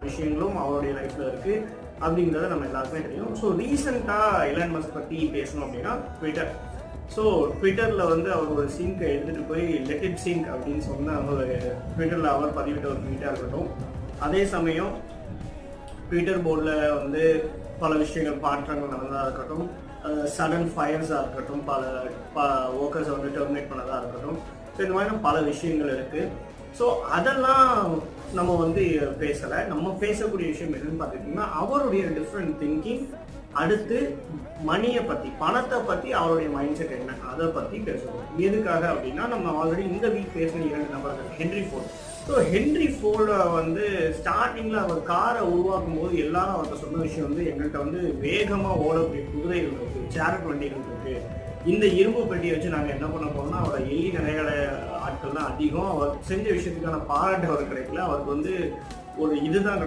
விஷயங்களும் அவருடைய லைஃப்ல இருக்கு அப்படிங்கிறத நம்ம எல்லாருக்குமே தெரியும். ஸோ ரீசெண்டாக எலான் மஸ்க் பற்றி பேசணும் அப்படின்னா ட்விட்டர். ஸோ ட்விட்டரில் வந்து அவர் ஒரு சிங்கை எடுத்துகிட்டு போய் லெட் இட் சிங்க் அப்படின்னு சொன்ன ஒரு ட்விட்டரில் அவர் பதிவிட்ட ஒரு ட்வீட்டாக இருக்கட்டும். அதே சமயம் ட்விட்டர் போர்டில் வந்து பல விஷயங்கள் மாற்றங்கள் நடந்ததாக இருக்கட்டும், சடன் ஃபயர்ஸாக இருக்கட்டும், பல ஒர்க்கர்ஸை வந்து டெர்மினேட் பண்ணதாக இருக்கட்டும். ஸோ இந்த மாதிரி பல விஷயங்கள் இருக்குது. ஸோ அதெல்லாம் நம்ம வந்து பேசலை. நம்ம பேசக்கூடிய விஷயம் என்னன்னு பார்த்துக்கிட்டிங்கன்னா அவருடைய டிஃப்ரெண்ட் திங்கிங், அடுத்து மணியை பற்றி, பணத்தை பற்றி அவருடைய மைண்ட் செட் என்ன, அதை பற்றி பேசுவோம். எதுக்காக அப்படின்னா நம்ம ஆல்ரெடி இந்த வீக் பேசின 2 நபர்கள், ஹென்ரி ஃபோர்ட். ஸோ ஹென்ரி ஃபோர்டை வந்து ஸ்டார்டிங்கில் அவர் காரை உருவாக்கும் போது எல்லாரும் அவர்கிட்ட சொன்ன விஷயம் வந்து எங்கள்கிட்ட வந்து வேகமாக ஓடக்கூடிய குதிரைகள் இருக்குது, சேரட் வண்டிகள் இருக்குது, இந்த இரும்பு பெட்டியை வச்சு நாங்கள் என்ன பண்ண போறோம்னா அவரை எள்ளி நிறைய ஆட்கள் தான் அதிகம், அவர் செஞ்ச விஷயத்துக்கான பாராட்டு அவர் கிடைக்கல, அவருக்கு வந்து ஒரு இதுதான்